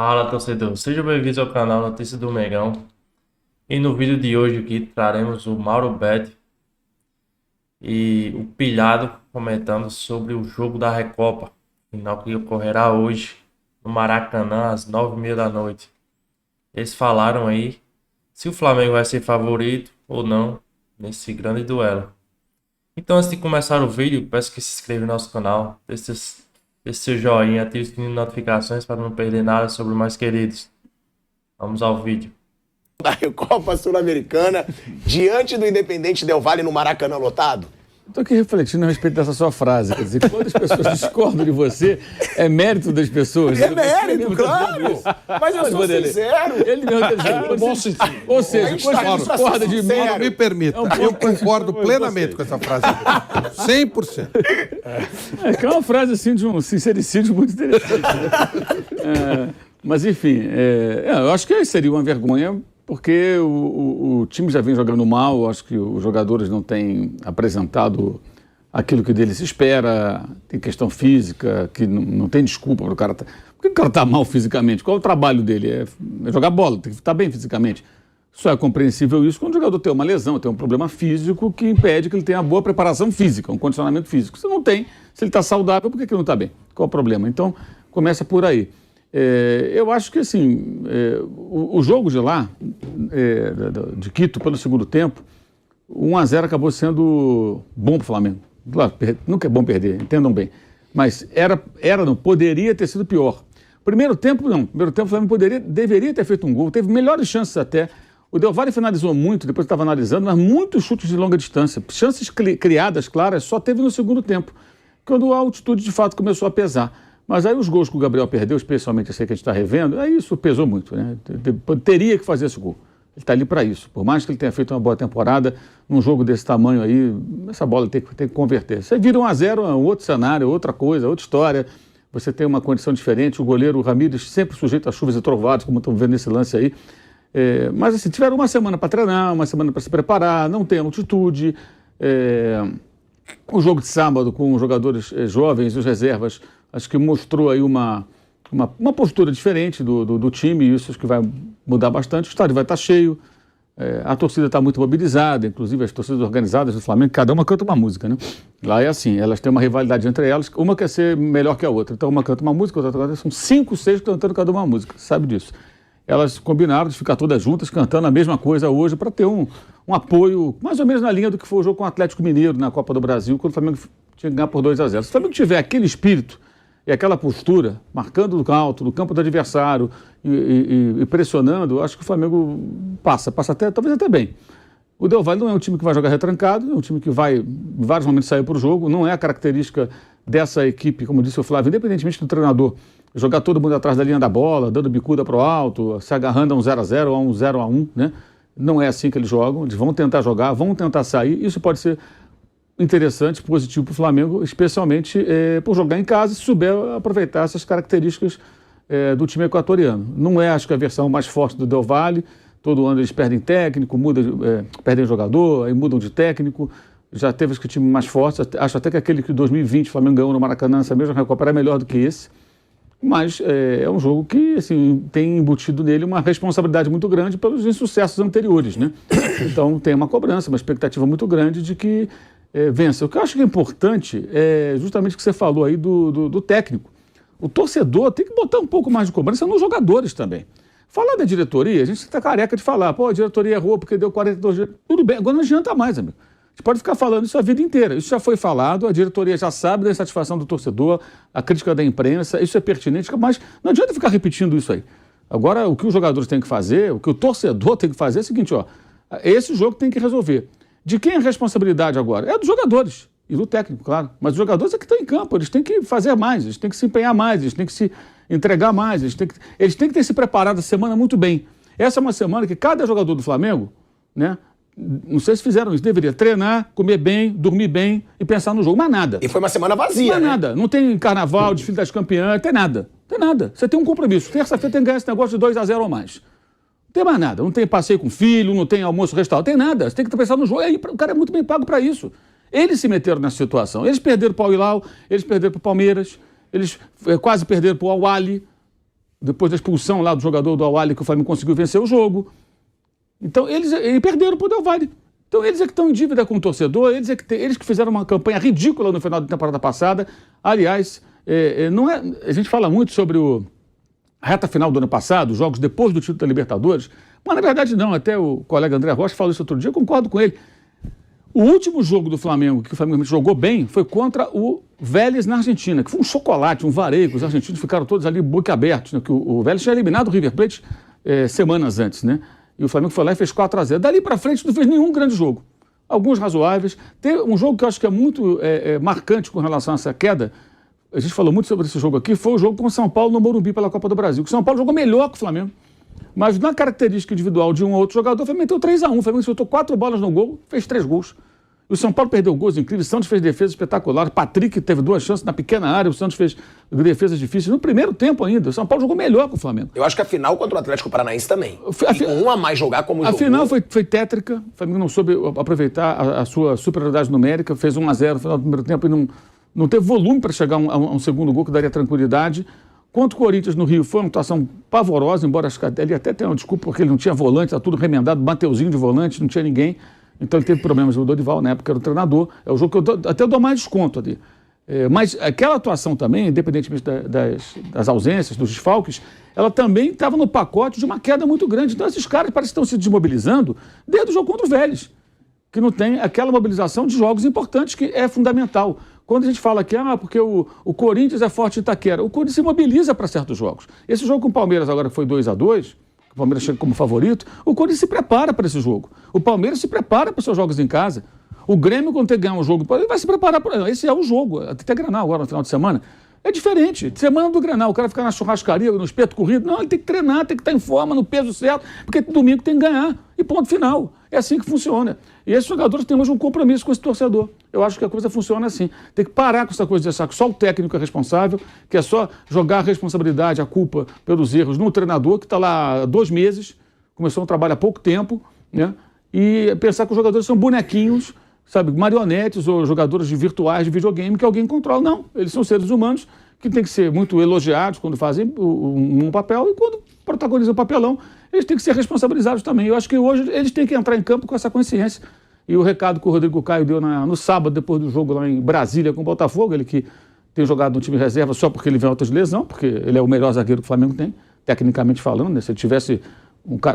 Fala, torcedor. Sejam bem-vindos ao canal Notícias do Mengão. E no vídeo de hoje aqui traremos o Mauro Betti e o Pilhado comentando sobre o jogo da Recopa, final que ocorrerá hoje no Maracanã às 9h30 da noite. Eles falaram aí se o Flamengo vai ser favorito ou não nesse grande duelo. Então, antes de começar o vídeo, peço que se inscreva no nosso canal, deixe seu joinha, ative o sininho de notificações para não perder nada sobre os mais queridos. Vamos ao vídeo. Da Recopa Sul-Americana diante do Independente Del Valle no Maracanã lotado? Estou aqui refletindo a respeito dessa sua frase. Quer dizer, quando as pessoas discordam de você, é mérito das pessoas. É mérito, claro. Mas eu sou sincero. Ele mesmo está dizendo. Bom sentido. Ou seja, quando tá você discorda de mim... sincero. Me permita, eu concordo plenamente com essa frase. 100%. É que é uma frase assim de um sincericídio muito interessante. Né? Mas, enfim, eu acho que seria uma vergonha, porque o time já vem jogando mal, acho que os jogadores não têm apresentado aquilo que dele se espera, tem questão física, que não tem desculpa para o cara. Por que o cara está mal fisicamente? Qual é o trabalho dele? É jogar bola, tem que estar bem fisicamente. Só é compreensível isso quando o jogador tem uma lesão, tem um problema físico que impede que ele tenha boa preparação física, um condicionamento físico. Se não tem, se ele está saudável, por que ele não está bem? Qual é o problema? Então, começa por aí. Eu acho que assim, o jogo de lá, de Quito, pelo segundo tempo, 1-0 acabou sendo bom para o Flamengo. Claro, nunca é bom perder, entendam bem. Mas não, poderia ter sido pior. Primeiro tempo, não. Primeiro tempo o Flamengo deveria ter feito um gol, teve melhores chances até. O Del Valle finalizou muito, depois estava analisando, mas muitos chutes de longa distância. Chances criadas, claras, só teve no segundo tempo, quando a altitude de fato começou a pesar. Mas aí os gols que o Gabriel perdeu, especialmente esse aí que a gente está revendo, aí isso pesou muito, né? Teria que fazer esse gol. Ele está ali para isso. Por mais que ele tenha feito uma boa temporada, num jogo desse tamanho aí, essa bola tem que converter. Você vira 1-0, é um outro cenário, outra coisa, outra história. Você tem uma condição diferente. O goleiro Ramírez sempre sujeito a chuvas e trovados, como estamos vendo nesse lance aí. Mas assim, tiveram uma semana para treinar, uma semana para se preparar, não tem altitude. O jogo de sábado com os jogadores jovens, os reservas, acho que mostrou aí uma postura diferente do time, e isso acho que vai mudar bastante. O estádio vai estar cheio, a torcida está muito mobilizada, inclusive as torcidas organizadas do Flamengo, cada uma canta uma música, né? Lá é assim, elas têm uma rivalidade entre elas, uma quer ser melhor que a outra. Então uma canta uma música, outra canta, são 5, 6 cantando cada uma música, sabe disso? Elas combinaram de ficar todas juntas cantando a mesma coisa hoje para ter um apoio mais ou menos na linha do que foi o jogo com o Atlético Mineiro na Copa do Brasil, quando o Flamengo tinha que ganhar por 2-0. Se o Flamengo tiver aquele espírito e aquela postura, marcando do alto, do campo do adversário e pressionando, acho que o Flamengo passa até, talvez até bem. O Del Valle não é um time que vai jogar retrancado, é um time que vai, em vários momentos, sair para o jogo, não é a característica dessa equipe, como disse o Flávio, independentemente do treinador, jogar todo mundo atrás da linha da bola, dando bicuda para o alto, se agarrando a um 0-0 ou a um 0-1, né? Não é assim que eles jogam, eles vão tentar jogar, vão tentar sair, isso pode ser interessante, positivo para o Flamengo, especialmente por jogar em casa e souber aproveitar essas características do time equatoriano. Não é, acho que, a versão mais forte do Del Valle, todo ano eles perdem técnico, perdem jogador, aí mudam de técnico, já teve acho que o time mais forte, acho até que aquele que em 2020 o Flamengo ganhou no Maracanã, essa mesma Recopa era melhor do que esse, mas é um jogo que assim, tem embutido nele uma responsabilidade muito grande pelos insucessos anteriores, né? Então tem uma cobrança, uma expectativa muito grande de que vença. O que eu acho que é importante é justamente o que você falou aí do técnico. O torcedor tem que botar um pouco mais de cobrança nos jogadores também. Falar da diretoria, a gente está careca de falar, a diretoria errou porque deu 42 dias. Tudo bem, agora não adianta mais, amigo. A gente pode ficar falando isso a vida inteira. Isso já foi falado, a diretoria já sabe da insatisfação do torcedor, a crítica da imprensa, isso é pertinente, mas não adianta ficar repetindo isso aí. Agora, o que os jogadores têm que fazer, o que o torcedor tem que fazer é o seguinte, esse jogo tem que resolver. De quem é a responsabilidade agora? É dos jogadores e do técnico, claro. Mas os jogadores é que estão em campo, eles têm que fazer mais, eles têm que se empenhar mais, eles têm que se entregar mais, eles têm que ter se preparado a semana muito bem. Essa é uma semana que cada jogador do Flamengo, né? Não sei se fizeram isso, deveria treinar, comer bem, dormir bem e pensar no jogo, mas nada. E foi uma semana vazia, Não né? nada, não tem carnaval, desfile das campeãs, tem nada. Tem nada. Você tem um compromisso. Terça-feira tem que ganhar esse negócio de 2-0 ou mais. Não tem mais nada. Não tem passeio com filho, não tem almoço restaurante, tem nada. Você tem que pensar no jogo. Aí, o cara é muito bem pago para isso. Eles se meteram nessa situação. Eles perderam para o Al Hilal, eles perderam para o Palmeiras, eles quase perderam para o Al Ahly. depois da expulsão lá do jogador do Al-Ahly, que o Flamengo conseguiu vencer o jogo. Então, eles perderam para o Del Valle. Então, eles é que estão em dívida com o torcedor, eles que fizeram uma campanha ridícula no final da temporada passada. Aliás, a gente fala muito sobre a reta final do ano passado, os jogos depois do título da Libertadores, mas na verdade não, até o colega André Rocha falou isso outro dia, eu concordo com ele. O último jogo do Flamengo, que o Flamengo jogou bem, foi contra o Vélez na Argentina, que foi um chocolate, um vareio, os argentinos ficaram todos ali boquiabertos, né, que o Vélez tinha eliminado o River Plate semanas antes, né? E o Flamengo foi lá e fez 4-0. Dali para frente não fez nenhum grande jogo. Alguns razoáveis. Tem um jogo que eu acho que é muito marcante com relação a essa queda, a gente falou muito sobre esse jogo aqui, foi o jogo com o São Paulo no Morumbi pela Copa do Brasil. O São Paulo jogou melhor que o Flamengo. Mas na característica individual de um ou outro jogador, o Flamengo meteu 3-1. O Flamengo soltou 4 bolas no gol, fez 3 gols. O São Paulo perdeu gols incríveis, o Santos fez defesa espetacular, Patrick teve 2 chances na pequena área, o Santos fez defesas difíceis. No primeiro tempo ainda, o São Paulo jogou melhor que o Flamengo. Eu acho que a final contra o Atlético Paranaense também. E com um a mais jogar como jogou. A final foi tétrica, o Flamengo não soube aproveitar a sua superioridade numérica, fez 1-0 no final do primeiro tempo e não teve volume para chegar a um segundo gol que daria tranquilidade. Quanto o Corinthians no Rio, foi uma atuação pavorosa, embora acho que ele até tenha uma desculpa porque ele não tinha volante, está tudo remendado, Mateuzinho de volante, não tinha ninguém. Então ele teve problemas. O Dorival, na época, era o treinador. É o jogo que eu até dou mais desconto ali. Mas aquela atuação também, independentemente das ausências, dos desfalques, ela também estava no pacote de uma queda muito grande. Então esses caras parecem que estão se desmobilizando desde o jogo contra o Vélez, que não tem aquela mobilização de jogos importantes que é fundamental. Quando a gente fala aqui, porque o Corinthians é forte em Itaquera, o Corinthians se mobiliza para certos jogos. Esse jogo com o Palmeiras agora que foi 2-2, o Palmeiras chega como favorito, o Corinthians se prepara para esse jogo. O Palmeiras se prepara para os seus jogos em casa. O Grêmio, quando tem que ganhar um jogo, ele vai se preparar para... Esse é o jogo. Até Grenal agora no final de semana. É diferente. Semana do Grenal, o cara fica na churrascaria, no espeto corrido. Não, ele tem que treinar, tem que estar em forma, no peso certo, porque domingo tem que ganhar. E ponto final. É assim que funciona. E esses jogadores têm hoje um compromisso com esse torcedor. Eu acho que a coisa funciona assim. Tem que parar com essa coisa de achar que só o técnico é responsável, que é só jogar a responsabilidade, a culpa pelos erros no treinador, que está lá há 2 meses, começou um trabalho há pouco tempo, né? E pensar que os jogadores são bonequinhos, sabe, marionetes ou jogadores virtuais de videogame que alguém controla. Não, eles são seres humanos que têm que ser muito elogiados quando fazem um papel e quando protagonizam o papelão, eles têm que ser responsabilizados também. Eu acho que hoje eles têm que entrar em campo com essa consciência. E o recado que o Rodrigo Caio deu no sábado, depois do jogo lá em Brasília com o Botafogo, ele que tem jogado no time reserva só porque ele vem alta de lesão, porque ele é o melhor zagueiro que o Flamengo tem, tecnicamente falando, né? Se ele tivesse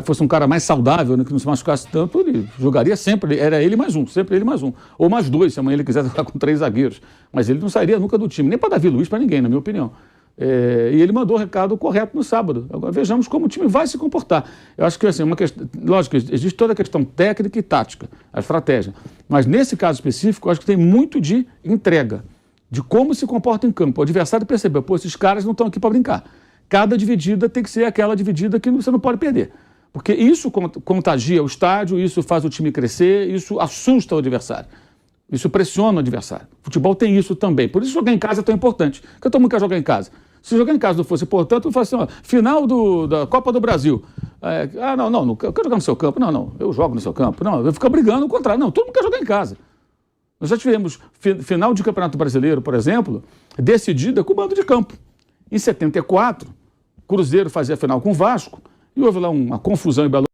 fosse um cara mais saudável, né, que não se machucasse tanto, ele jogaria sempre, era ele mais um, sempre ele mais um. Ou mais 2, se amanhã ele quiser jogar com 3 zagueiros. Mas ele não sairia nunca do time, nem para Davi Luiz, para ninguém, na minha opinião. E ele mandou o recado correto no sábado. Agora vejamos como o time vai se comportar. Eu acho que assim, lógico, existe toda a questão técnica e tática, a estratégia. Mas nesse caso específico, eu acho que tem muito de entrega, de como se comporta em campo. O adversário percebeu, pô, esses caras não estão aqui para brincar. Cada dividida tem que ser aquela dividida que você não pode perder. Porque isso contagia o estádio, isso faz o time crescer, isso assusta o adversário. Isso pressiona o adversário. O futebol tem isso também. Por isso jogar em casa é tão importante. Porque todo mundo quer jogar em casa. Se jogar em casa não fosse importante, eu falo assim, ó, final da Copa do Brasil. Não quero jogar no seu campo. Não, eu jogo no seu campo. Não, eu fico brigando, o contrário. Não, todo mundo quer jogar em casa. Nós já tivemos final de Campeonato Brasileiro, por exemplo, decidida com o mando de campo. Em 74, Cruzeiro fazia a final com o Vasco e houve lá uma confusão em Belo